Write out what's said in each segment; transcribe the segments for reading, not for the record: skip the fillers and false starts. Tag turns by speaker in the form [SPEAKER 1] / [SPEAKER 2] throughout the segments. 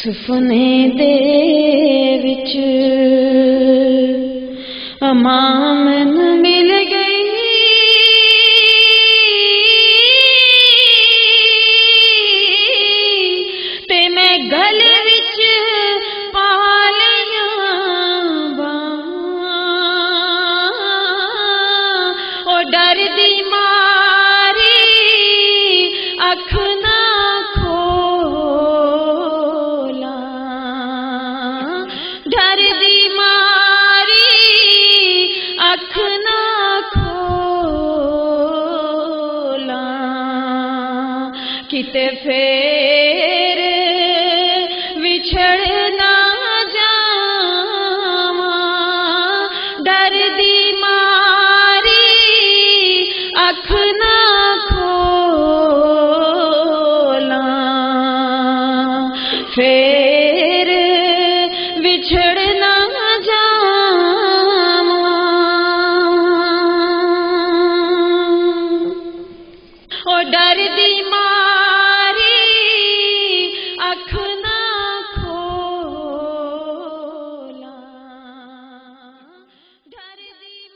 [SPEAKER 1] ਸੁਪਨੇ ਦੇ ਵਿੱਚ ਮਾਂ ਮੈਨੂੰ ਮਿਲ ਗਈ, ਤੇ ਮੈਂ ਗਲ ਵਿੱਚ ਪਾ ਲਈਆਂ ਬਾਹਾਂ। ਉਹ ਡਰਦੀ ਮਾਰੀ ਅੱਖ ਨਾ ਖੋਲਾਂ, ਡਰਦੀ ਮਾਰੀ ਅੱਖ ਨਾ ਖੋਲਾਂ। ਕਿਤੇ ਫੇਰ ਵਿਛੜ ਨਾ ਜਾਵਾਂ, ਡਰਦੀ ਮਾਰੀ ਅੱਖ ਨਾ ਖੋਲਾਂ। ਫੇਰ ਵਿਛੜ ਨਾ ਜਾਵਾਂ। ਉਹ ਡਰਦੀ ਮਾਰੀ ਅੱਖ ਨਾ ਖੋਲਾਂ, ਡਰਦੀ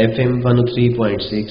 [SPEAKER 2] FM 103.6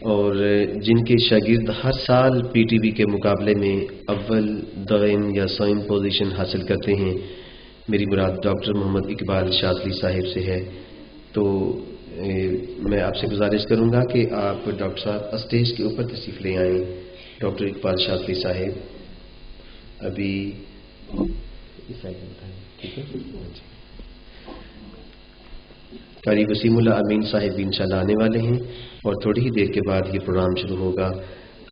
[SPEAKER 2] اور جن کے شاگرد ہر سال پی ٹی وی کے مقابلے میں اول دویم یا سوئم پوزیشن حاصل کرتے ہیں. میری مراد ڈاکٹر محمد اقبال شاذلی صاحب سے ہے. تو میں آپ سے گزارش کروں گا کہ آپ ڈاکٹر صاحب اسٹیج کے اوپر تشریف لے آئیں. ڈاکٹر اقبال شاذلی صاحب ابھی ٹھیک ہے. قاری وسیم اللہ امین صاحب بھی انشاءاللہ آنے والے ہیں اور تھوڑی ہی دیر کے بعد یہ پروگرام شروع ہوگا.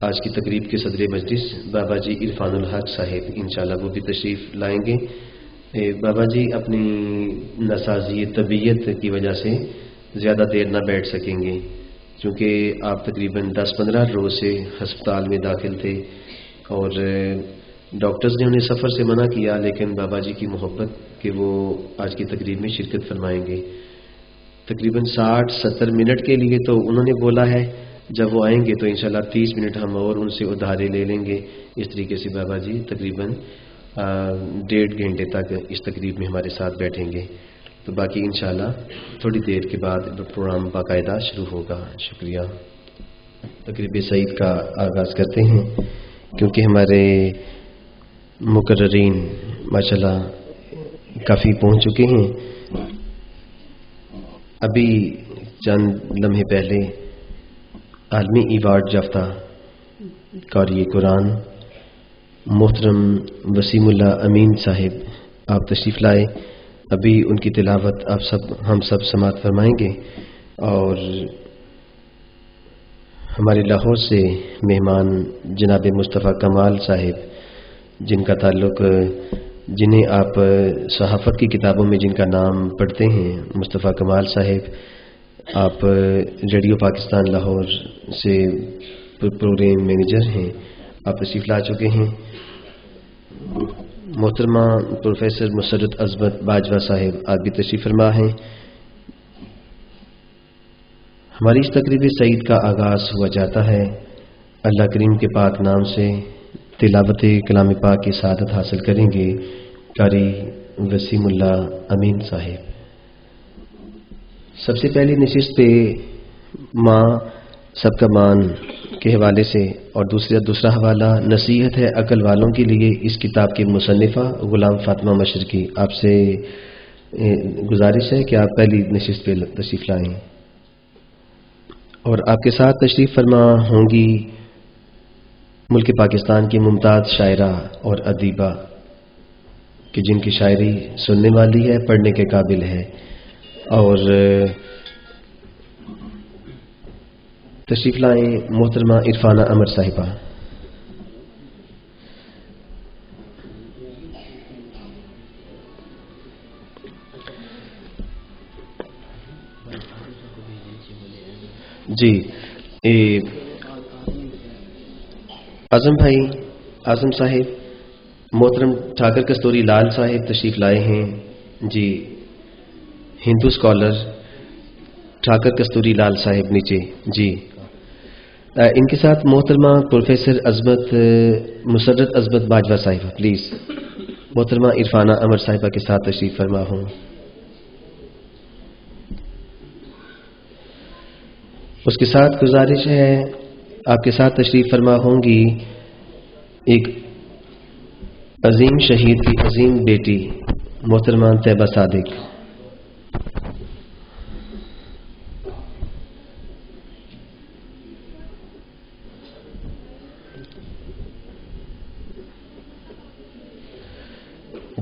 [SPEAKER 2] آج کی تقریب کے صدر مجلس بابا جی عرفان الحق صاحب انشاءاللہ وہ بھی تشریف لائیں گے. بابا جی اپنی ناسازی طبیعت کی وجہ سے زیادہ دیر نہ بیٹھ سکیں گے کیونکہ آپ تقریباً 10-15 روز سے ہسپتال میں داخل تھے اور ڈاکٹرز نے انہیں سفر سے منع کیا، لیکن بابا جی کی محبت کہ وہ آج کی تقریب میں شرکت فرمائیں گے. تقریباً 60-70 منٹ کے لیے تو انہوں نے بولا ہے. جب وہ آئیں گے تو انشاءاللہ 30 منٹ ہم اور ان سے ادھارے لے لیں گے. اس طریقے سے بابا جی تقریباً 1.5 گھنٹے تک اس تقریب میں ہمارے ساتھ بیٹھیں گے. تو باقی انشاءاللہ تھوڑی دیر کے بعد پروگرام باقاعدہ شروع ہوگا. شکریہ. تقریب سعید کا آغاز کرتے ہیں کیونکہ ہمارے مقررین ماشاءاللہ کافی پہنچ چکے ہیں. ابھی چند لمحے پہلے عالمی ایوارڈ یافتہ قاری قرآن محترم وسیم اللہ امین صاحب آپ تشریف لائے. ابھی ان کی تلاوت ہم سب سماعت فرمائیں گے اور ہمارے لاہور سے مہمان جناب مصطفیٰ کمال صاحب جن کا تعلق جنہیں آپ صحافت کی کتابوں میں جن کا نام پڑھتے ہیں مصطفیٰ کمال صاحب، آپ ریڈیو پاکستان لاہور سے پروگرام مینیجر ہیں. آپ تشریف لا چکے ہیں. محترمہ پروفیسر مسرت عظمت باجوہ صاحب آپ بھی تشریف فرما ہیں. ہماری اس تقریب سعید کا آغاز ہوا جاتا ہے اللہ کریم کے پاک نام سے. تلاوت کلام پاک کی سعادت حاصل کریں گے قاری وسیم اللہ امین صاحب. سب سے پہلی نشست پہ ماں سب کا مان کے حوالے سے اور دوسرا حوالہ نصیحت ہے عقل والوں کے لیے اس کتاب کی مصنفہ غلام فاطمہ مشرقی. آپ سے گزارش ہے کہ آپ پہلی نشست پہ تشریف لائیں اور آپ کے ساتھ تشریف فرما ہوں گی ملک پاکستان کی ممتاز شاعرہ اور ادیبہ کہ جن کی شاعری سننے والی ہے، پڑھنے کے قابل ہے. اور تشریف لائیں محترمہ عرفانہ امر صاحبہ. جی اعظم صاحب محترم ٹھاکر کستوری لال صاحب تشریف لائے ہیں. جی ہندو اسکالر ٹھاکر کستوری لال صاحب نیچے. جی ان کے ساتھ محترمہ پروفیسر مسرت عظمت باجوہ صاحبہ پلیز. محترمہ عرفانہ امر صاحبہ کے ساتھ تشریف فرما ہوں. اس کے ساتھ گزارش ہے آپ کے ساتھ تشریف فرما ہوں گی ایک عظیم شہید کی عظیم بیٹی محترمہ طیبہ صادق.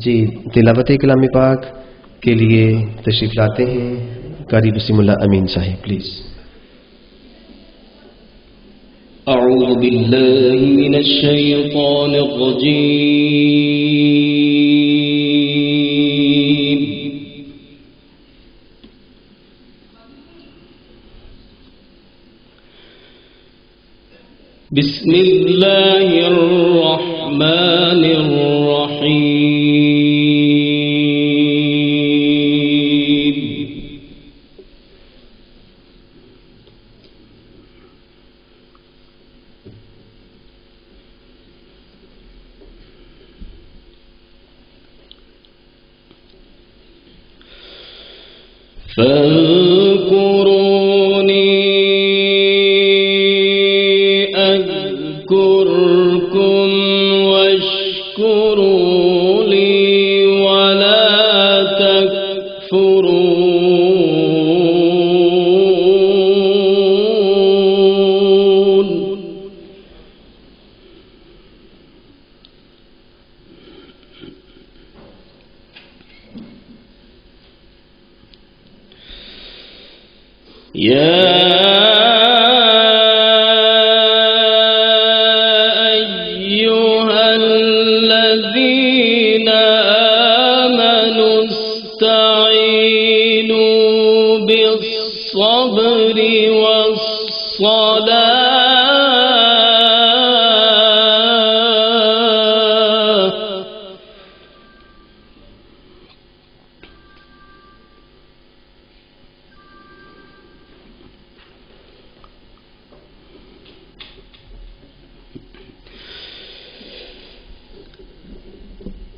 [SPEAKER 2] جی تلاوت کلام پاک کے لیے تشریف لاتے ہیں قاری وسیم اللہ امین صاحب پلیز.
[SPEAKER 3] اعوذ باللہ من الشیطان الرجیم بسم اللہ الرحمن الرحیم فاذكروني اشكروا لي ولا تكفرون. يا أيها الذين آمنوا استعينوا بالصبر والصلاة.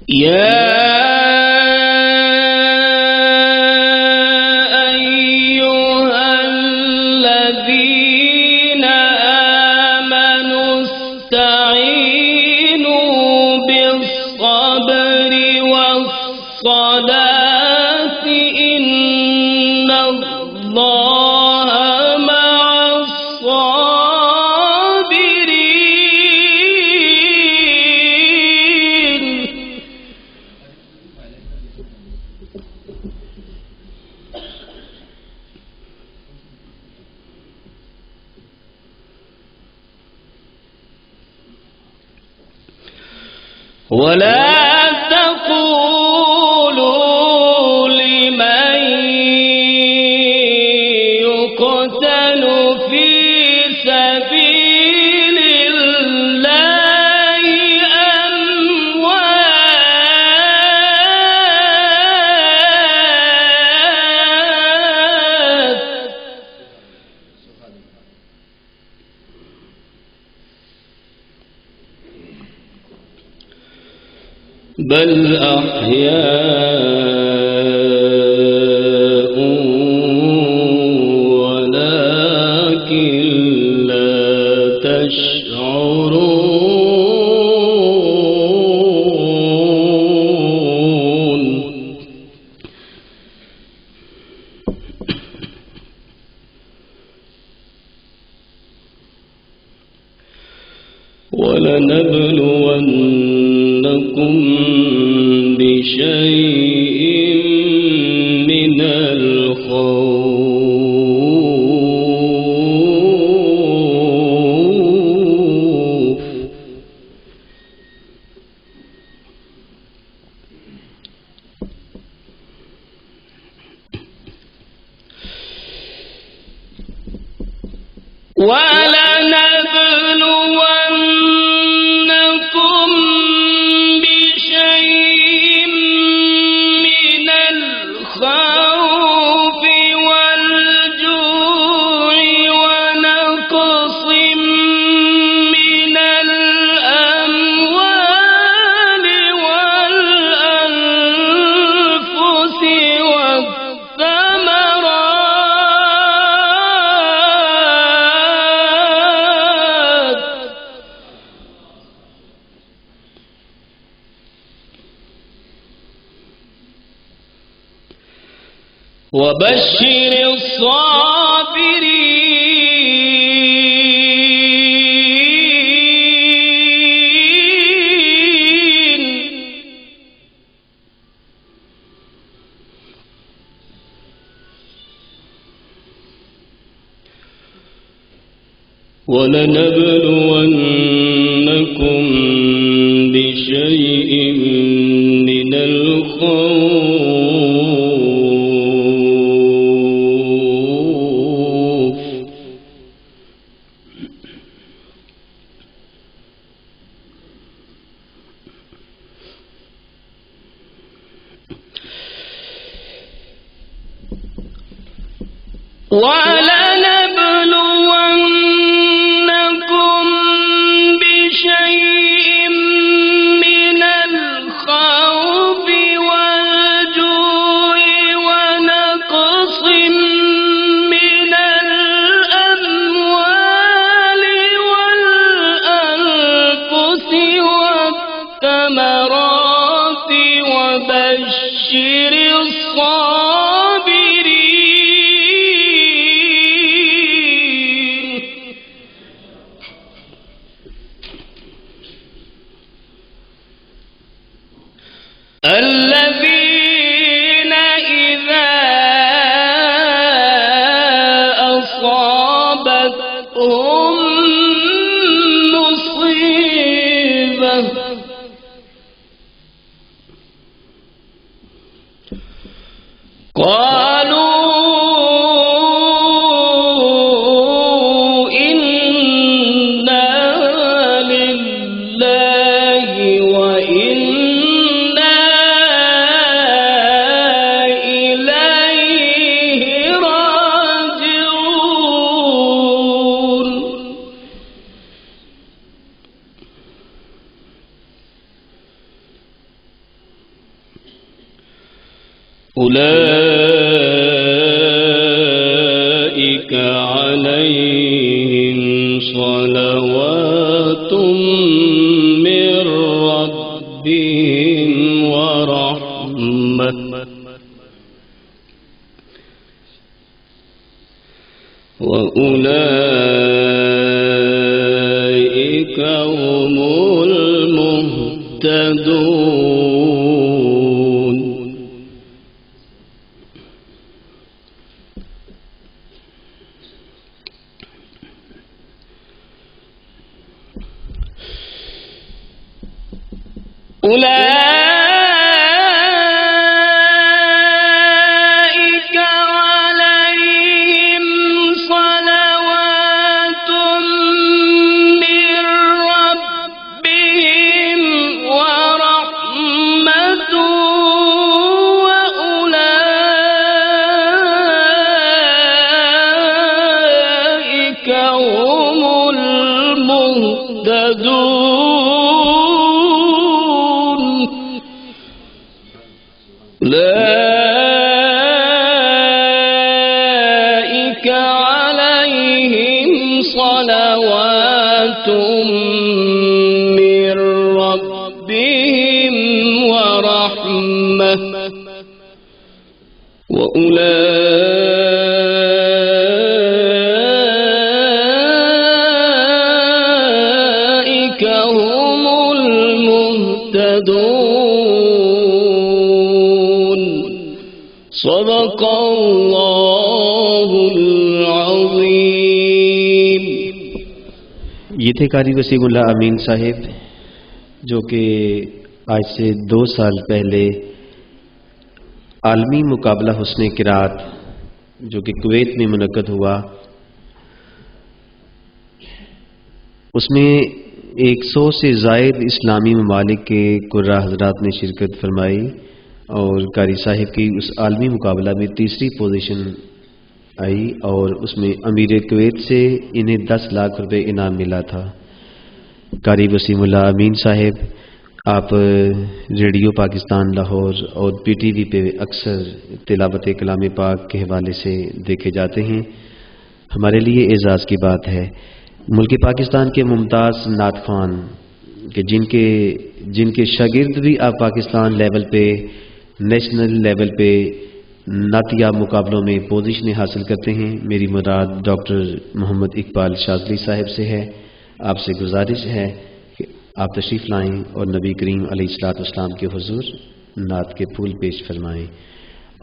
[SPEAKER 3] يا أيها الذين آمنوا استعينوا بالصبر والصلاة إن الله مع الصابرين. ولا تقولوا لمن يقتل في سبيل الله أموات، بل أحياء ولكن لا تشعرون. ولنبلونكم بشيء من الخوف ولنبلونكم بشيء من الخوف والجوع ونقص من الأموال والأنفس والثمرات وبشر الصابرين. ولنبلونكم بشيء من الخوف ولنبلونكم بشيء من الخوف والجوع ونقص من الأموال والأنفس والثمرات وبشر الصابرين الذين إذا أصابتهم مصيبة قالوا إنا لله وإنا إليه راجعون أولئك عليهم صلوات من ربهم ورحمة وأولئك هم المهتدون أولئك عليهم صلوات من ربهم ورحمة وأولئك هم المهتدون أولئك عليهم صلوات من ربهم ورحمة وأولئك هم المهتدون صدق الله العظيم.
[SPEAKER 2] یہ تھے قاری وسیم اللہ امین صاحب جو کہ آج سے 2 سال پہلے عالمی مقابلہ حسن قرات جو کہ کویت میں منعقد ہوا، اس میں 100 سے زائد اسلامی ممالک کے قرہ حضرات نے شرکت فرمائی اور قاری صاحب کی اس عالمی مقابلہ میں تیسری پوزیشن آئی اور اس میں امیر کویت سے انہیں 10 لاکھ روپے انعام ملا تھا. قاری وسیم اللہ امین صاحب آپ ریڈیو پاکستان لاہور اور پی ٹی وی پہ اکثر تلاوت کلام پاک کے حوالے سے دیکھے جاتے ہیں. ہمارے لیے اعزاز کی بات ہے ملک پاکستان کے ممتاز نعت خوان کہ جن کے شاگرد بھی آپ پاکستان لیول پہ نیشنل لیول پہ نعتیہ مقابلوں میں پوزیشنیں حاصل کرتے ہیں. میری مراد ڈاکٹر محمد اقبال شاذلی صاحب سے ہے. آپ سے گزارش ہے کہ آپ تشریف لائیں اور نبی کریم علیہ الصلوۃ والسلام کے حضور نعت کے پھول پیش فرمائیں.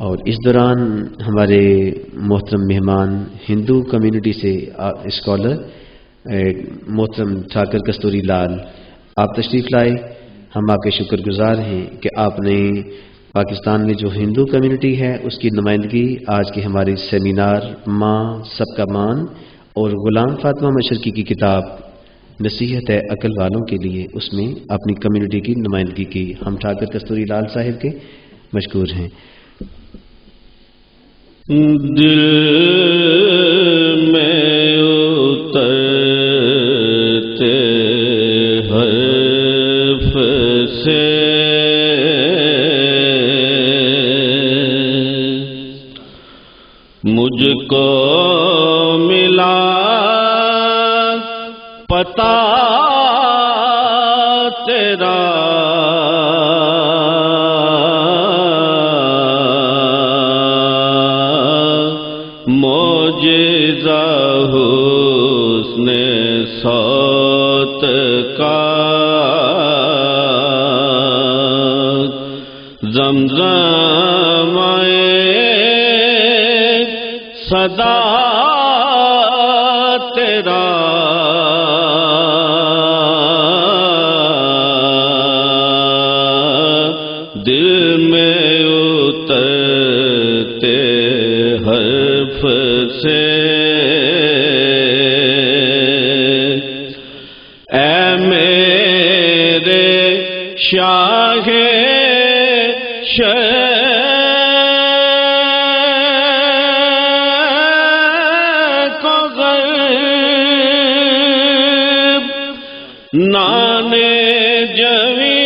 [SPEAKER 2] اور اس دوران ہمارے محترم مہمان ہندو کمیونٹی سے اسکالر محترم ٹھاکر کستوری لال آپ تشریف لائے. ہم آپ کے شکر گزار ہیں کہ آپ نے پاکستان میں جو ہندو کمیونٹی ہے اس کی نمائندگی آج کے ہمارے سیمینار ماں سب کا مان اور غلام فاطمہ مشرقی کی کتاب نصیحت ہے عقل والوں کے لیے اس میں اپنی کمیونٹی کی نمائندگی کی. ہم ٹھاکر کستوری لال صاحب کے مشکور ہیں.
[SPEAKER 3] دل میں اترتے حرف سے مجھ کو ملا پتا تیرا زمزم صدا تیرا دل میں اترتے حرف سے اے میرے شاہ کو غیب نانے جوی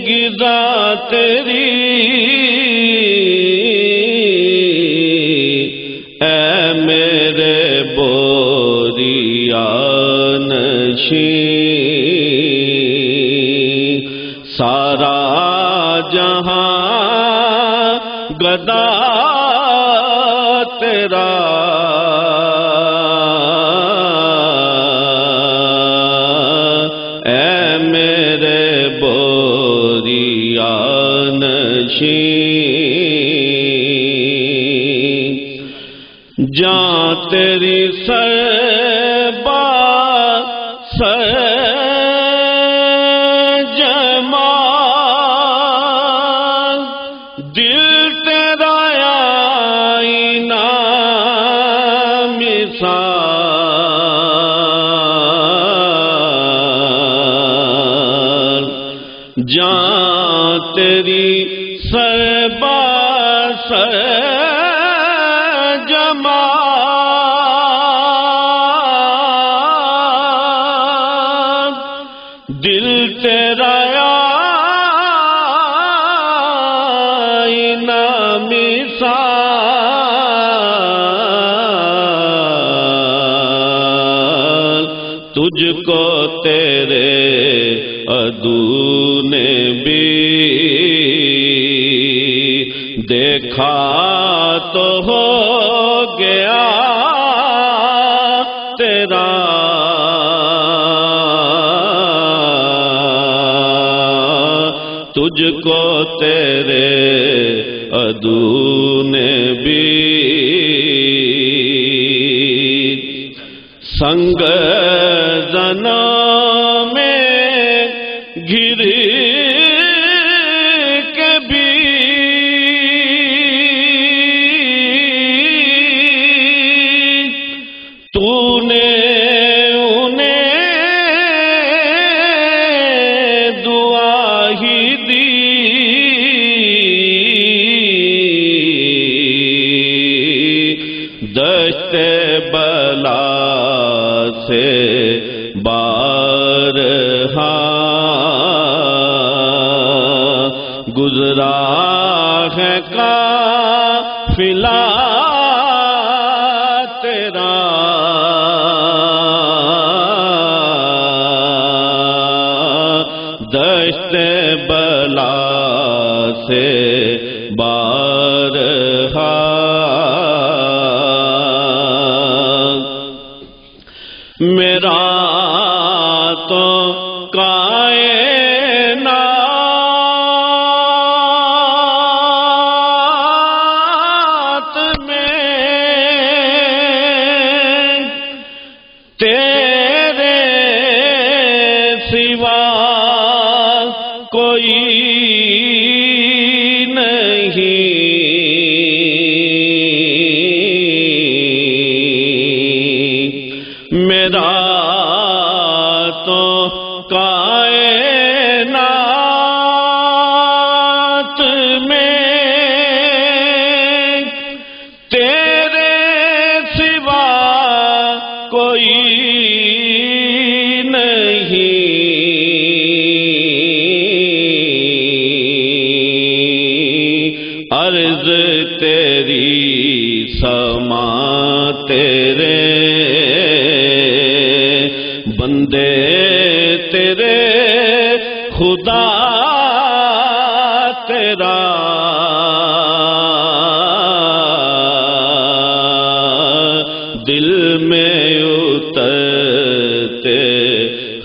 [SPEAKER 3] گدا تیری اے میرے بوریا نشین سارا جہاں گدا تیرا اے میرے بوریا نشین جاں تیری سربا جمال دل تیرا آئینہ مثال جاں تیری سربا جمال دل تیرا آئینہ مثال تجھ کو تیرے عدو نے بھی دیکھا تو ہو گیا تیرا تجھ کو تیرے عدو نے بھی سنگ زنوں میں گر کے بھی تو نے انہیں دعا ہی دی دشت بلا سے بارہا گزرا ہے قافلہ تیرا دشت بلا سے بارہا میرا تو کائنات میں تیرے سوا کوئی نہیں میرا تو کائنات میں تیرے سوا کوئی نہیں عرض تیری سما تیرے بندے تیرے خدا تیرا دل میں اترتے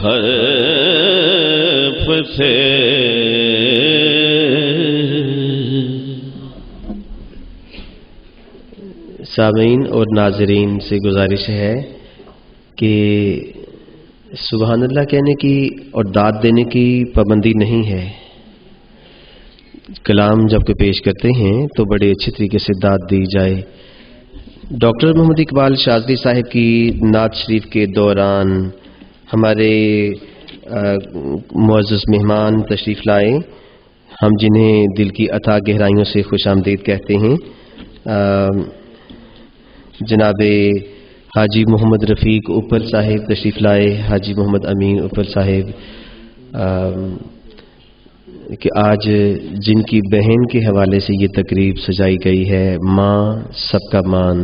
[SPEAKER 3] حرف طرف سے
[SPEAKER 2] سامعین اور ناظرین سے گزارش ہے کہ سبحان اللہ کہنے کی اور داد دینے کی پابندی نہیں ہے. کلام جب کہ پیش کرتے ہیں تو بڑے اچھے طریقے سے داد دی جائے. ڈاکٹر محمد اقبال شاذلی صاحب کی نعت شریف کے دوران ہمارے معزز مہمان تشریف لائے، ہم جنہیں دل کی اتھاہ گہرائیوں سے خوش آمدید کہتے ہیں. جناب حاجی محمد رفیق اوپر صاحب تشریف لائے، حاجی محمد امین اوپر صاحب، کہ آج جن کی بہن کے حوالے سے یہ تقریب سجائی گئی ہے، ماں سب کا مان،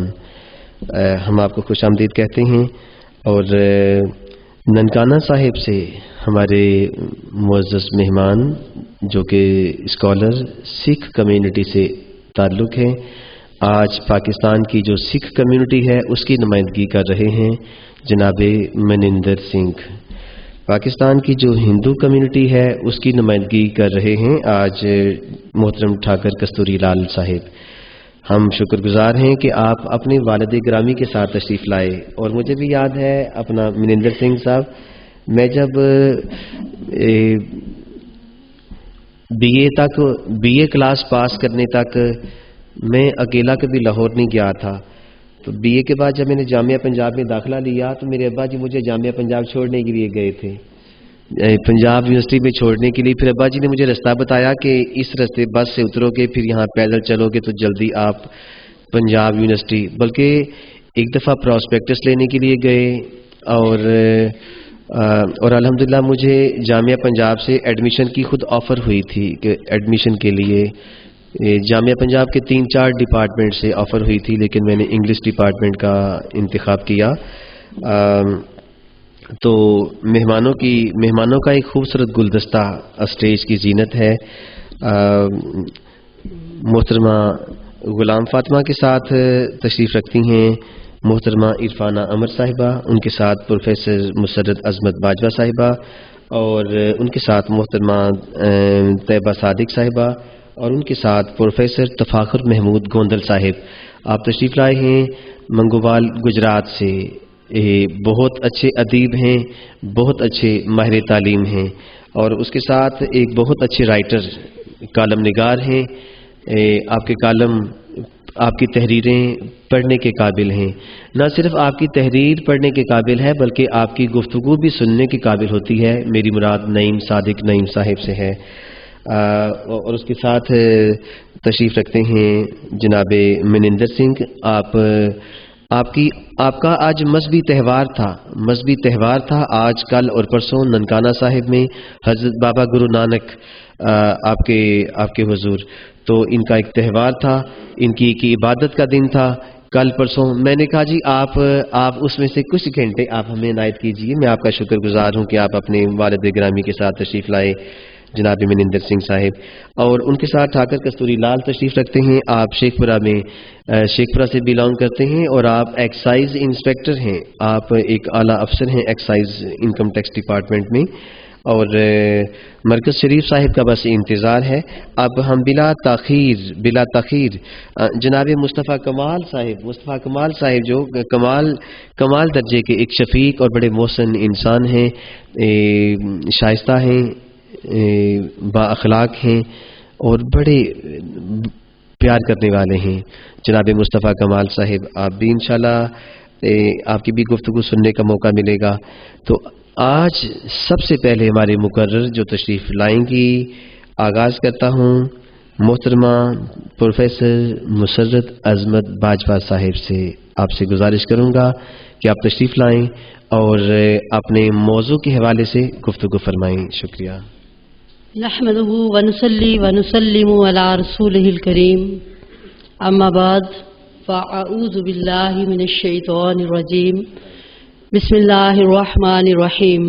[SPEAKER 2] ہم آپ کو خوش آمدید کہتے ہیں. اور ننکانہ صاحب سے ہمارے معزز مہمان جو کہ اسکالر سکھ کمیونٹی سے تعلق ہے، آج پاکستان کی جو سکھ کمیونٹی ہے اس کی نمائندگی کر رہے ہیں جناب منندر سنگھ. پاکستان کی جو ہندو کمیونٹی ہے اس کی نمائندگی کر رہے ہیں آج محترم ٹھاکر کستوری لال صاحب. ہم شکر گزار ہیں کہ آپ اپنے والد گرامی کے ساتھ تشریف لائے. اور مجھے بھی یاد ہے اپنا منندر سنگھ صاحب، میں جب بی اے کلاس پاس کرنے تک میں اکیلا کبھی لاہور نہیں گیا تھا. تو بی اے کے بعد جب میں نے جامعہ پنجاب میں داخلہ لیا تو میرے ابا جی مجھے جامعہ پنجاب چھوڑنے کے لیے گئے تھے، پنجاب یونیورسٹی میں چھوڑنے کے لیے. پھر ابا جی نے مجھے رستہ بتایا کہ اس رستے بس سے اترو گے، پھر یہاں پیدل چلو گے تو جلدی آپ پنجاب یونیورسٹی. بلکہ ایک دفعہ پراسپیکٹس لینے کے لیے گئے اور الحمدللہ مجھے جامعہ پنجاب سے ایڈمیشن کی خود آفر ہوئی تھی کہ ایڈمیشن کے لیے جامعہ پنجاب کے 3-4 ڈپارٹمنٹ سے آفر ہوئی تھی، لیکن میں نے انگلش ڈپارٹمنٹ کا انتخاب کیا. تو مہمانوں کا ایک خوبصورت گلدستہ اسٹیج کی زینت ہے. محترمہ غلام فاطمہ کے ساتھ تشریف رکھتی ہیں محترمہ عرفانہ عمر صاحبہ، ان کے ساتھ پروفیسر مسرت عظمت باجوہ صاحبہ، اور ان کے ساتھ محترمہ طیبہ صادق صاحبہ، اور ان کے ساتھ پروفیسر تفاخر محمود گوندل صاحب. آپ تشریف لائے ہیں منگووال گجرات سے. بہت اچھے ادیب ہیں، بہت اچھے ماہر تعلیم ہیں، اور اس کے ساتھ ایک بہت اچھے رائٹر کالم نگار ہیں. آپ کے کالم، آپ کی تحریریں پڑھنے کے قابل ہیں. نہ صرف آپ کی تحریر پڑھنے کے قابل ہے بلکہ آپ کی گفتگو بھی سننے کے قابل ہوتی ہے. میری مراد نعیم صادق نعیم صاحب سے ہے. اور اس کے ساتھ تشریف رکھتے ہیں جناب منندر سنگھ. آپ کا آج مذہبی تہوار تھا. آج کل اور پرسوں ننکانہ صاحب میں حضرت بابا گرو نانک آپ کے حضور، تو ان کا ایک تہوار تھا، ان کی عبادت کا دن تھا کل پرسوں. میں نے کہا جی آپ اس میں سے کچھ گھنٹے آپ ہمیں عنایت کیجیے. میں آپ کا شکر گزار ہوں کہ آپ اپنے والد گرامی کے ساتھ تشریف لائے جناب منندر سنگھ صاحب. اور ان کے ساتھ ٹھاکر کستوری لال تشریف رکھتے ہیں. آپ شیخ پورہ سے بیلانگ کرتے ہیں اور آپ ایکسائز انسپیکٹر ہیں. آپ ایک اعلیٰ افسر ہیں ایکسائز انکم ٹیکس ڈپارٹمنٹ میں. اور مرکز شریف صاحب کا بس انتظار ہے. اب ہم بلا تاخیر جناب مصطفیٰ کمال صاحب جو کمال درجے کے ایک شفیق اور بڑے محسن انسان ہیں، شائستہ ہیں، با اخلاق ہیں اور بڑے پیار کرنے والے ہیں. جناب مصطفیٰ کمال صاحب، آپ بھی انشاءاللہ آپ کی بھی گفتگو سننے کا موقع ملے گا. تو آج سب سے پہلے ہمارے مقرر جو تشریف لائیں گی، آغاز کرتا ہوں محترمہ پروفیسر مسرت عظمت باجوہ صاحب سے. آپ سے گزارش کروں گا کہ آپ تشریف لائیں اور اپنے موضوع کے حوالے سے گفتگو فرمائیں. شکریہ.
[SPEAKER 4] نحمده ونصلي ونسلم على رسوله الكريم، اما بعد فاعوذ بالله من الشيطان الرجيم. بسم الله الرحمن الرحيم.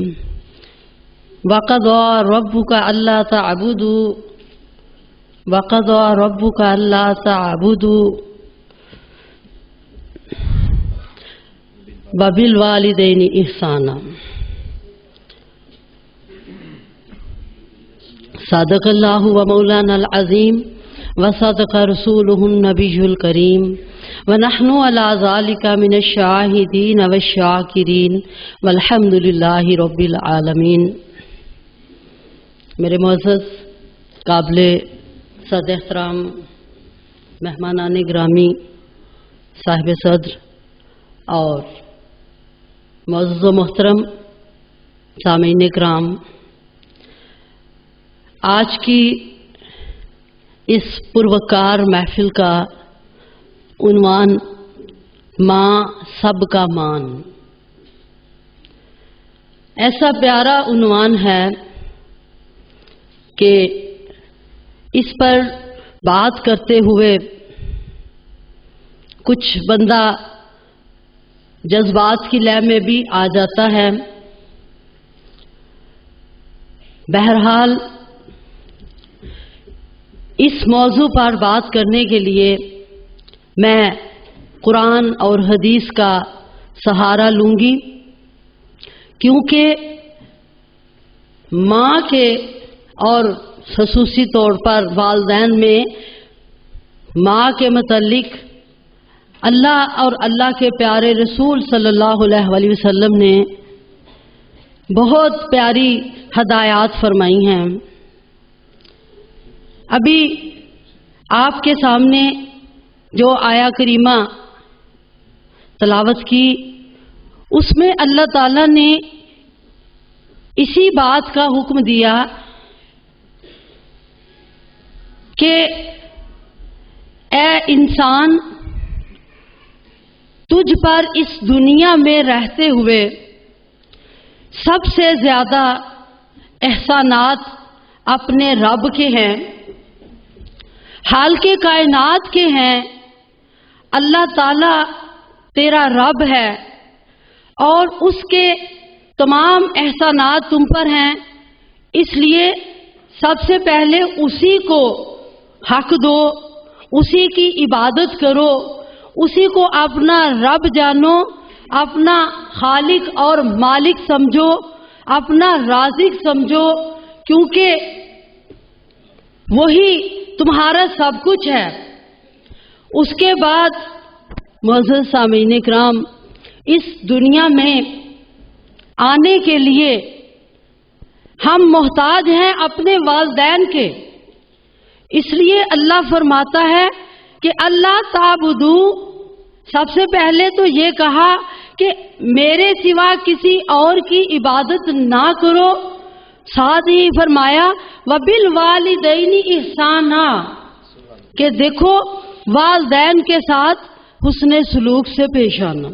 [SPEAKER 4] وقضى ربك ألا تعبدوا وبالوالدين إحسانا. صدق اللہ و مولانا العظیم وصدق رسولہ النبی الکریم ونحن علی ذلک من الشاہدین والشاکرین والحمد للہ رب العالمین۔ میرے معزز قابل صد احترام مہمانان گرامی، صاحب صدر اور معزز و محترم سامعین کرام، آج کی اس پروکار محفل کا عنوان ماں سب کا مان۔ ایسا پیارا عنوان ہے کہ اس پر بات کرتے ہوئے کچھ بندہ جذبات کی لے میں بھی آ جاتا ہے۔ بہرحال اس موضوع پر بات کرنے کے لیے میں قرآن اور حدیث کا سہارا لوں گی، کیونکہ ماں کے اور خصوصی طور پر والدین میں ماں کے متعلق اللہ اور اللہ کے پیارے رسول صلی اللہ علیہ وسلم نے بہت پیاری ہدایات فرمائی ہیں۔ ابھی آپ کے سامنے جو آیا کریمہ تلاوت کی، اس میں اللہ تعالیٰ نے اسی بات کا حکم دیا کہ اے انسان، تجھ پر اس دنیا میں رہتے ہوئے سب سے زیادہ احسانات اپنے رب کے ہیں، حال کے کائنات کے ہیں۔ اللہ تعالیٰ تیرا رب ہے اور اس کے تمام احسانات تم پر ہیں، اس لیے سب سے پہلے اسی کو حق دو، اسی کی عبادت کرو، اسی کو اپنا رب جانو، اپنا خالق اور مالک سمجھو، اپنا رازق سمجھو، کیونکہ وہی تمہارا سب کچھ ہے۔ اس کے بعد معزز سامعین کرام، اس دنیا میں آنے کے لیے ہم محتاج ہیں اپنے والدین کے، اس لیے اللہ فرماتا ہے کہ اللہ تعبدو، سب سے پہلے تو یہ کہا کہ میرے سوا کسی اور کی عبادت نہ کرو، ساتھ ہی فرمایا وَبِالْوَالِدَيْنِ إِحْسَانًا، کہ دیکھو والدین کے ساتھ حسن سلوک سے پیش آنا۔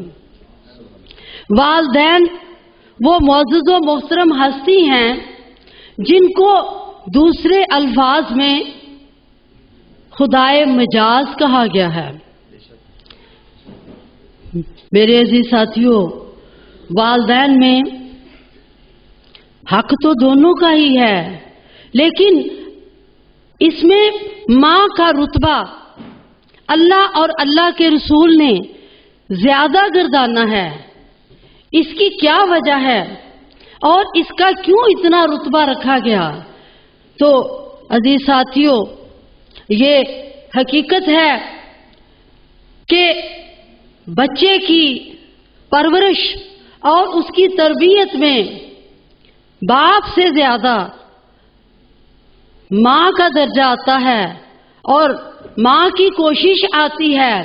[SPEAKER 4] والدین وہ معزز و محترم ہستی ہیں جن کو دوسرے الفاظ میں خدائے مجاز کہا گیا ہے۔ میرے عزیز ساتھیوں، والدین میں حق تو دونوں کا ہی ہے، لیکن اس میں ماں کا رتبہ اللہ اور اللہ کے رسول نے زیادہ گردانا ہے۔ اس کی کیا وجہ ہے اور اس کا کیوں اتنا رتبہ رکھا گیا؟ تو عزیز ساتھیوں، یہ حقیقت ہے کہ بچے کی پرورش اور اس کی تربیت میں باپ سے زیادہ ماں کا درجہ آتا ہے اور ماں کی کوشش آتی ہے،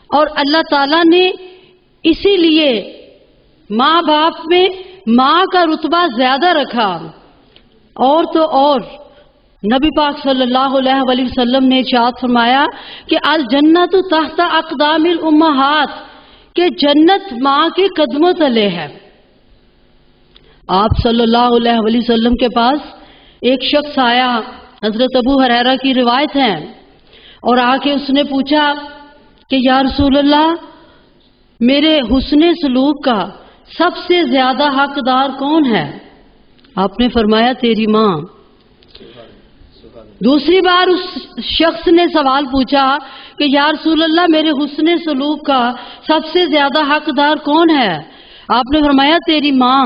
[SPEAKER 4] اور اللہ تعالیٰ نے اسی لیے ماں باپ میں ماں کا رتبہ زیادہ رکھا۔ اور تو اور نبی پاک صلی اللہ علیہ وسلم نے ارشاد فرمایا کہ الجنت تحت اقدام الامہات، کہ جنت ماں کے قدموں تلے ہے۔ آپ صلی اللہ علیہ وسلم کے پاس ایک شخص آیا، حضرت ابو ہریرہ کی روایت ہے، اور آ کے اس نے پوچھا کہ یا رسول اللہ، میرے حسن سلوک کا سب سے زیادہ حقدار کون ہے؟ آپ نے فرمایا تیری ماں۔ دوسری بار اس شخص نے سوال پوچھا کہ یا رسول اللہ، میرے حسن سلوک کا سب سے زیادہ حقدار کون ہے؟ آپ نے فرمایا تیری ماں۔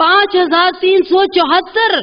[SPEAKER 4] 5374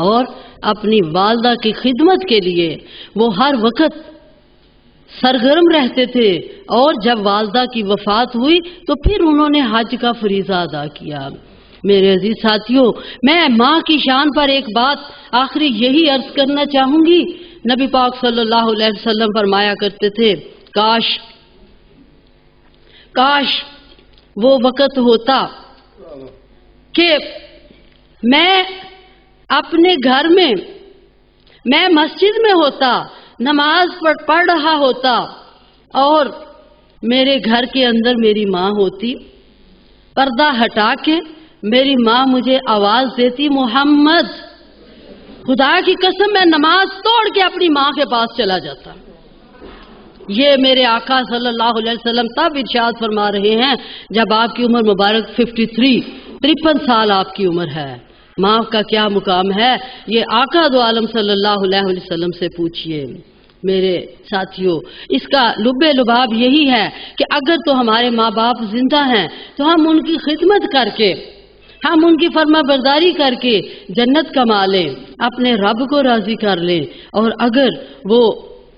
[SPEAKER 4] اور اپنی والدہ کی خدمت کے لیے وہ ہر وقت سرگرم رہتے تھے، اور جب والدہ کی وفات ہوئی تو پھر انہوں نے حج کا فریضہ ادا کیا۔ میرے عزیز ساتھیوں، میں ماں کی شان پر ایک بات آخری یہی عرض کرنا چاہوں گی۔ نبی پاک صلی اللہ علیہ وسلم فرمایا کرتے تھے، کاش وہ وقت ہوتا کہ میں اپنے گھر میں مسجد میں ہوتا، نماز پڑھ رہا ہوتا، اور میرے گھر کے اندر میری ماں ہوتی، پردہ ہٹا کے میری ماں مجھے آواز دیتی، محمد، خدا کی قسم میں نماز توڑ کے اپنی ماں کے پاس چلا جاتا۔ یہ میرے آقا صلی اللہ علیہ وسلم تب ارشاد فرما رہے ہیں جب آپ کی عمر مبارک 53 سال آپ کی عمر ہے۔ ماں کا کیا مقام ہے، یہ آقا دو عالم صلی اللہ علیہ وسلم سے پوچھئے۔ میرے ساتھیوں، اس کا لب لباب یہی ہے کہ اگر تو ہمارے ماں باپ زندہ ہیں تو ہم ان کی خدمت کر کے، ہم ان کی فرما برداری کر کے جنت کما لیں، اپنے رب کو راضی کر لیں، اور اگر وہ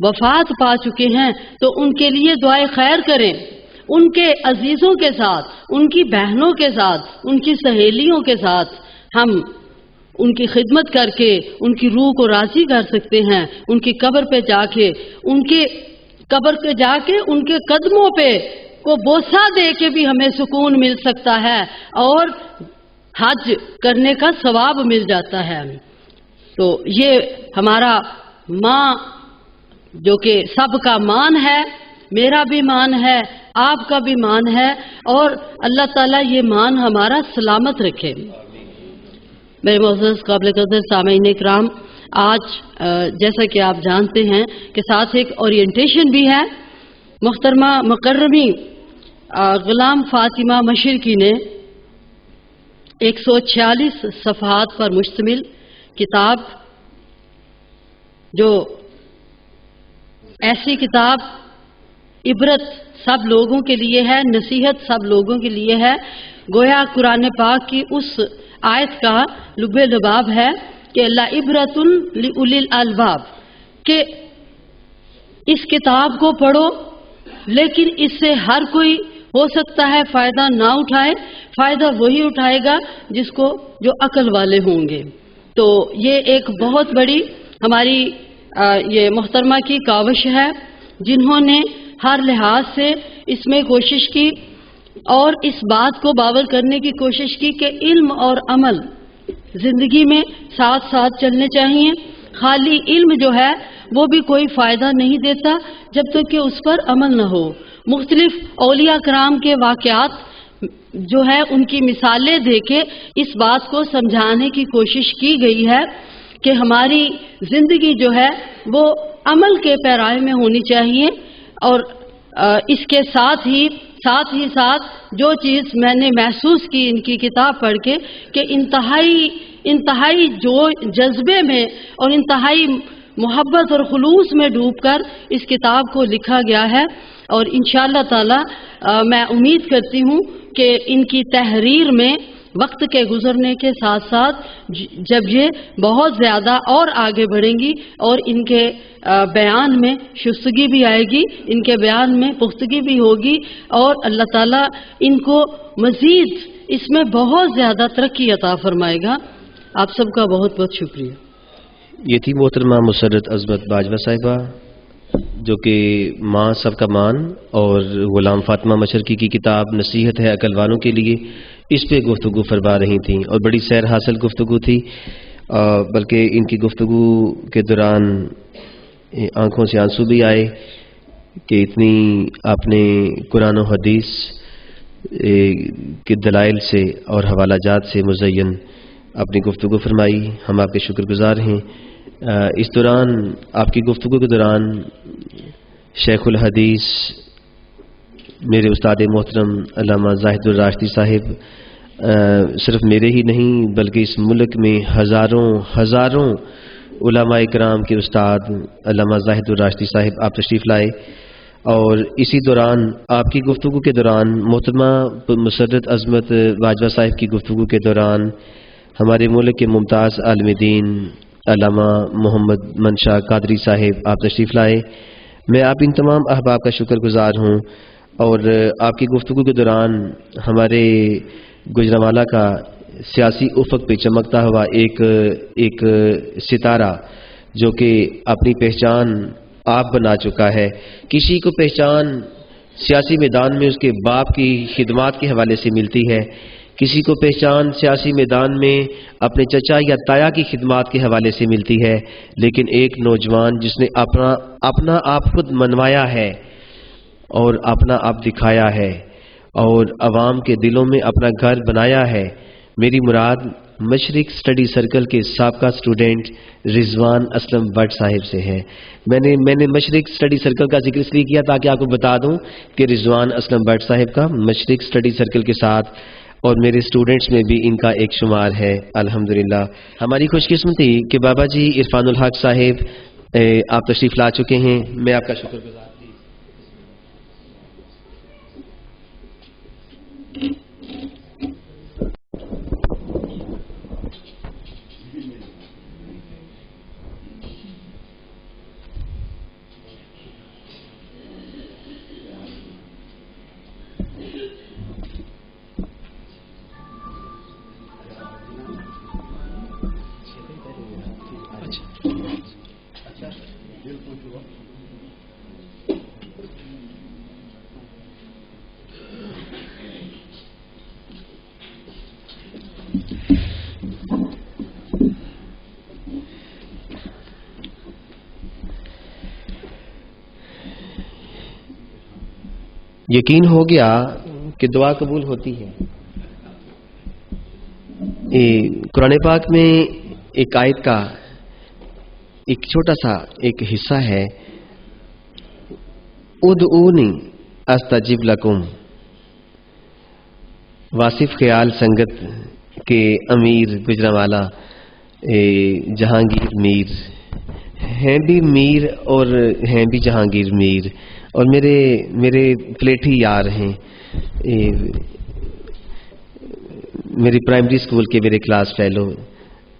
[SPEAKER 4] وفات پا چکے ہیں تو ان کے لیے دعائے خیر کریں، ان کے عزیزوں کے ساتھ، ان کی بہنوں کے ساتھ، ان کی سہیلیوں کے ساتھ ہم ان کی خدمت کر کے ان کی روح کو راضی کر سکتے ہیں۔ ان کی قبر پہ جا کے ان کے قدموں پہ کو بوسہ دے کے بھی ہمیں سکون مل سکتا ہے، اور حج کرنے کا ثواب مل جاتا ہے۔ تو یہ ہمارا ماں جو کہ سب کا مان ہے، میرا بھی مان ہے، آپ کا بھی مان ہے، اور اللہ تعالیٰ یہ مان ہمارا سلامت رکھے۔ میرے معزز قابل قدر سامعین اکرام، آج جیسا کہ آپ جانتے ہیں کہ ساتھ ایک اورینٹیشن بھی ہے۔ محترمہ مکرمی غلام فاطمہ مشرقی نے 146 صفحات پر مشتمل کتاب، جو ایسی کتاب عبرت سب لوگوں کے لیے ہے، نصیحت سب لوگوں کے لیے ہے، گویا قرآن پاک کی اس آیت کا لب لباب ہے کہ اللہ عبرۃ لأولی الالباب، کہ اس کتاب کو پڑھو، لیکن اس سے ہر کوئی ہو سکتا ہے فائدہ نہ اٹھائے، فائدہ وہی اٹھائے گا جو عقل والے ہوں گے۔ تو یہ ایک بہت بڑی ہماری یہ محترمہ کی کاوش ہے، جنہوں نے ہر لحاظ سے اس میں کوشش کی اور اس بات کو باور کرنے کی کوشش کی کہ علم اور عمل زندگی میں ساتھ ساتھ چلنے چاہیے۔ خالی علم جو ہے وہ بھی کوئی فائدہ نہیں دیتا جب تک کہ اس پر عمل نہ ہو۔ مختلف اولیاء کرام کے واقعات جو ہے ان کی مثالیں دے کے اس بات کو سمجھانے کی کوشش کی گئی ہے کہ ہماری زندگی جو ہے وہ عمل کے پیرائے میں ہونی چاہیے، اور اس کے ساتھ ہی جو چیز میں نے محسوس کی ان کی کتاب پڑھ کے کہ انتہائی جو جذبے میں اور انتہائی محبت اور خلوص میں ڈوب کر اس کتاب کو لکھا گیا ہے، اور انشاءاللہ تعالی میں امید کرتی ہوں کہ ان کی تحریر میں وقت کے گزرنے کے ساتھ ساتھ جب یہ بہت زیادہ اور آگے بڑھیں گی اور ان کے بیان میں شستگی بھی آئے گی، ان کے بیان میں پختگی بھی ہوگی، اور اللہ تعالیٰ ان کو مزید اس میں بہت زیادہ ترقی عطا فرمائے گا۔ آپ سب کا بہت بہت شکریہ۔
[SPEAKER 2] یہ تھی محترمہ مسرت عظمت باجوہ صاحبہ، جو کہ ماں سب کا مان اور غلام فاطمہ مشرقی کی کتاب نصیحت ہے عقل والوں کے لیے، اس پہ گفتگو فرما رہی تھیں، اور بڑی سیر حاصل گفتگو تھی، بلکہ ان کی گفتگو کے دوران آنکھوں سے آنسو بھی آئے کہ اتنی آپ نے قرآن و حدیث کے دلائل سے اور حوالہ جات سے مزین اپنی گفتگو فرمائی۔ ہم آپ کے شکر گزار ہیں۔ اس دوران آپ کی گفتگو کے دوران شیخ الحدیث میرے استاد محترم علامہ زاہد الراشدی صاحب صرف میرے ہی نہیں بلکہ اس ملک میں ہزاروں علماء اکرام کے استاد علامہ زاہد الراشدی صاحب آپ تشریف لائے، اور اسی دوران آپ کی گفتگو کے دوران محترمہ مسرت عظمت باجوہ صاحب کی گفتگو کے دوران ہمارے ملک کے ممتاز عالم دین علامہ محمد منشا قادری صاحب آپ تشریف لائے. میں آپ ان تمام احباب کا شکر گزار ہوں اور آپ کی گفتگو کے دوران ہمارے گوجرانوالہ کا سیاسی افق پہ چمکتا ہوا ایک ستارہ جو کہ اپنی پہچان آپ بنا چکا ہے. کسی کو پہچان سیاسی میدان میں اس کے باپ کی خدمات کے حوالے سے ملتی ہے، کسی کو پہچان سیاسی میدان میں اپنے چچا یا تایا کی خدمات کے حوالے سے ملتی ہے، لیکن ایک نوجوان جس نے اپنا آپ خود منوایا ہے اور اپنا آپ دکھایا ہے اور عوام کے دلوں میں اپنا گھر بنایا ہے. میری مراد مشرق اسٹڈی سرکل کے سابقہ اسٹوڈنٹ رضوان اسلم بٹ صاحب سے ہے. میں نے مشرق اسٹڈی سرکل کا ذکر اس لیے کیا تاکہ آپ کو بتا دوں کہ رضوان اسلم بٹ صاحب کا مشرق اسٹڈی سرکل کے ساتھ اور میرے اسٹوڈنٹس میں بھی ان کا ایک شمار ہے. الحمدللہ ہماری خوش قسمتی کہ بابا جی عرفان الحق صاحب آپ تشریف لا چکے ہیں. میں آپ کا شکر گزار. یقین ہو گیا کہ دعا قبول ہوتی ہے. قرآن پاک میں ایک آیت کا ایک چھوٹا سا ایک حصہ ہے، ادعونی استجب لکم. واصف خیال سنگت کے امیر گجرانوالہ جہانگیر میر ہیں بھی میر اور ہیں بھی جہانگیر میر، اور میرے پلیٹھی یار ہیں، میری پرائمری اسکول کے میرے کلاس فیلو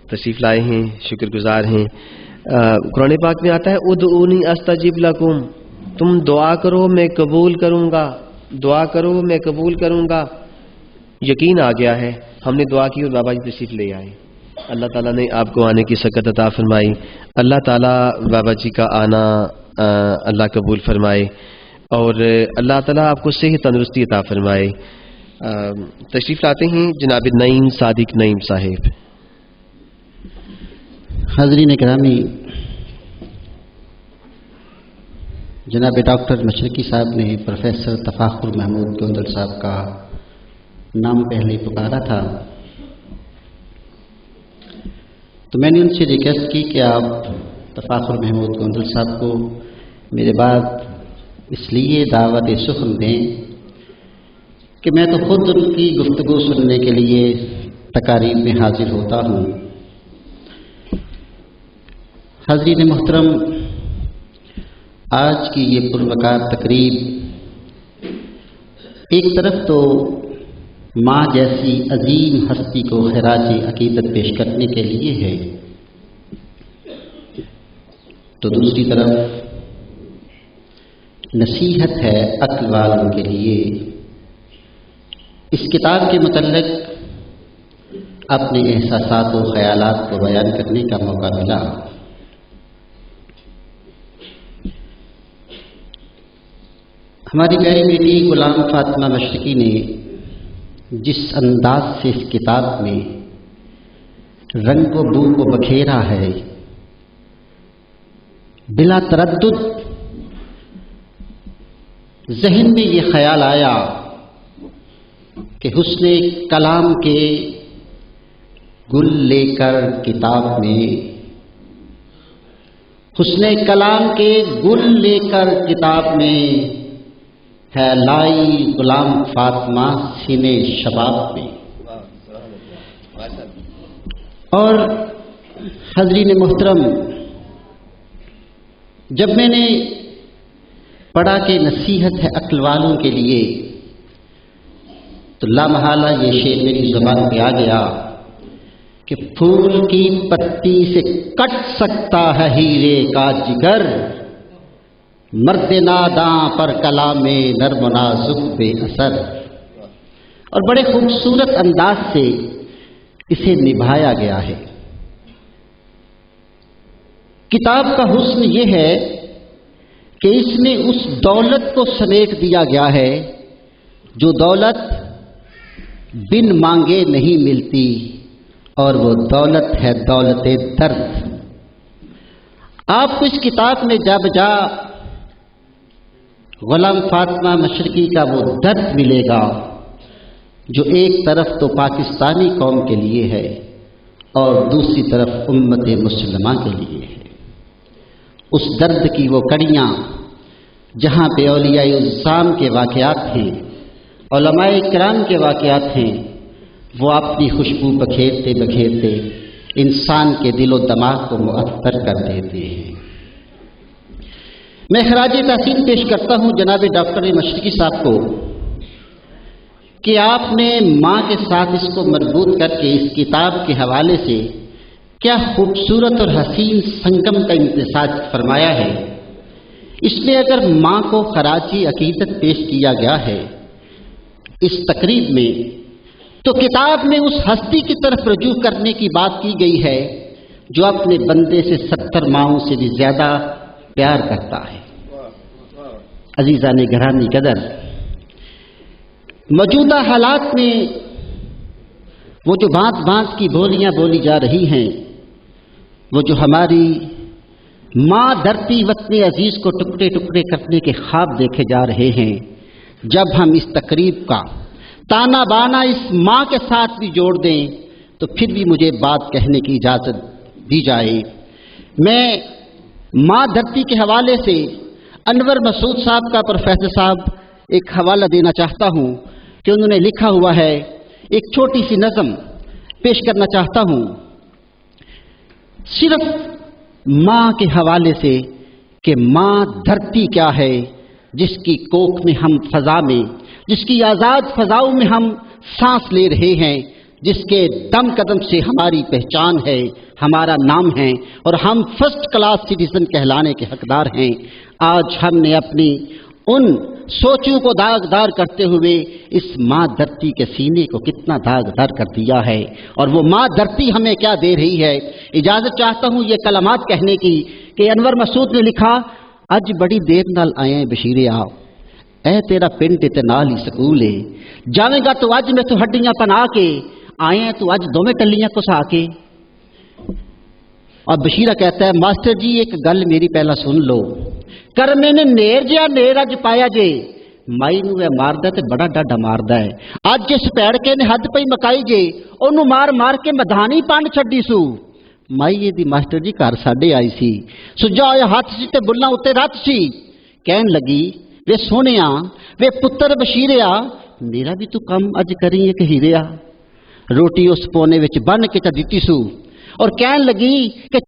[SPEAKER 2] تشریف لائے ہیں، شکر گزار ہیں. قرآن پاک میں آتا ہے ادعونی استجب لکم، تم دعا کرو میں قبول کروں گا، دعا کرو میں قبول کروں گا. یقین آ گیا ہے، ہم نے دعا کی اور بابا جی تشریف لے آئے. اللہ تعالیٰ نے آپ کو آنے کی سکت عطا فرمائی. اللہ تعالیٰ بابا جی کا آنا اللہ قبول فرمائے اور اللہ تعالیٰ آپ کو صحت تندرستی عطا فرمائے. تشریف لاتے ہیں جناب نعیم صادق نعیم صاحب.
[SPEAKER 5] حاضرین گرامی، جناب ڈاکٹر مشرقی صاحب نے پروفیسر تفاخر محمود گوندل صاحب کا نام پہلے پکارا تھا، تو میں نے ان سے ریکویسٹ کی کہ آپ تفاخر محمود گوندل صاحب کو میرے بعد اس لیے دعوت سخن دیں کہ میں تو خود ان کی گفتگو سننے کے لیے تقاریب میں حاضر ہوتا ہوں. حاضرین محترم، آج کی یہ پروقار تقریب ایک طرف تو ماں جیسی عظیم ہستی کو خراج عقیدت پیش کرنے کے لیے ہے، تو دوسری طرف نصیحت ہے عقل والوں کے لیے. اس کتاب کے متعلق اپنے احساسات و خیالات کو بیان کرنے کا موقع ملا. ہماری پیاری بیٹی غلام فاطمہ مشرقی نے جس انداز سے اس کتاب میں رنگ و بو کو بکھیرا ہے، بلا تردد ذہن میں یہ خیال آیا کہ حسن کلام کے گل لے کر کتاب میں، حسن کلام کے گل لے کر کتاب میں ہے لائی غلام فاطمہ سینے شباب میں. اور حضرین محترم، جب میں نے پڑھا کہ نصیحت ہے عقل والوں کے لیے، تو لامحالہ یہ شعر میری زبان پہ آ گیا کہ پھول کی پتی سے کٹ سکتا ہے ہیرے کا جگر، مرد ناداں پر کلام نرم و نازک بے اثر. اور بڑے خوبصورت انداز سے اسے نبھایا گیا ہے. کتاب کا حسن یہ ہے کہ اس میں اس دولت کو سمیٹ دیا گیا ہے جو دولت بن مانگے نہیں ملتی، اور وہ دولت ہے دولت درد. آپ کو اس کتاب میں جا بجا غلام فاطمہ مشرقی کا وہ درد ملے گا جو ایک طرف تو پاکستانی قوم کے لیے ہے اور دوسری طرف امت مسلمہ کے لیے ہے. اس درد کی وہ کڑیاں جہاں پہ اولیاء الزام کے واقعات ہیں، علماء کرام کے واقعات ہیں، وہ اپنی خوشبو بکھیرتے بکھیرتے انسان کے دل و دماغ کو معطر کر دیتے ہیں. میں خراج تحسین پیش کرتا ہوں جناب ڈاکٹر مشرقی صاحب کو کہ آپ نے ماں کے ساتھ اس کو مربوط کر کے اس کتاب کے حوالے سے کیا خوبصورت اور حسین سنگم کا امتزاج فرمایا ہے. اس میں اگر ماں کو خراج عقیدت پیش کیا گیا ہے اس تقریب میں، تو کتاب میں اس ہستی کی طرف رجوع کرنے کی بات کی گئی ہے جو اپنے بندے سے 70 ماؤں سے بھی زیادہ پیار کرتا ہے. عزیزان گرامی قدر، موجودہ حالات میں وہ جو بھانت بھانت کی بولیاں بولی جا رہی ہیں، وہ جو ہماری ماں دھرتی وطن عزیز کو ٹکڑے ٹکڑے کرنے کے خواب دیکھے جا رہے ہیں، جب ہم اس تقریب کا تانا بانا اس ماں کے ساتھ بھی جوڑ دیں تو پھر بھی مجھے بات کہنے کی اجازت دی جائے. میں ماں دھرتی کے حوالے سے انور مسعود صاحب کا پروفیسر صاحب ایک حوالہ دینا چاہتا ہوں کہ انہوں نے لکھا ہوا ہے. ایک چھوٹی سی نظم پیش کرنا چاہتا ہوں صرف ماں کے حوالے سے کہ ماں دھرتی کیا ہے جس کی کوکھ میں ہم فضا میں، جس کی آزاد فضاؤں میں ہم سانس لے رہے ہیں، جس کے دم قدم سے ہماری پہچان ہے، ہمارا نام ہے اور ہم فرسٹ کلاس سٹیزن کہلانے کے حقدار ہیں. آج ہم نے اپنی ان سوچوں کو داغدار کرتے ہوئے اس ماں دھرتی کے سینے کو کتنا داغدار کر دیا ہے، اور وہ ماں دھرتی ہمیں کیا دے رہی ہے. اجازت چاہتا ہوں یہ کلمات کہنے کی کہ انور مسعود نے لکھا، اج بڑی دیر نال آئے بشیرے آ، اے تیرا پنڈ تے نال ہی سکول ہے، جاویں گا تو اج میں تو ہڈیاں پنا کے، آئے تو اج دوویں ٹلیاں کسا کے. اور بشیرہ کہتا ہے، ماسٹر جی ایک گل میری پہلا سن لو، کر میں نے نیر جیا نیر اج پایا جے، مائی نو اے ماردا تے بڑا ڈاڈا ماردا ہے، اج جس پیڑ کے نے حد پئی مکائی جے اونوں مار مار کے مدھانی پانڈ چھڈی سو. مائی دی ماسٹر جی گھر ساڈے آئی سی، سجا ہویا ہاتھ سی تے بلاں اُتے رت سی، کہن لگی وے سونیا وے پتر بشیریا میرا بھی تو کم اج کری ایک ہیریا. روٹی اس پونے وچ بن کے چا دتی سو اور کہن لگی کہ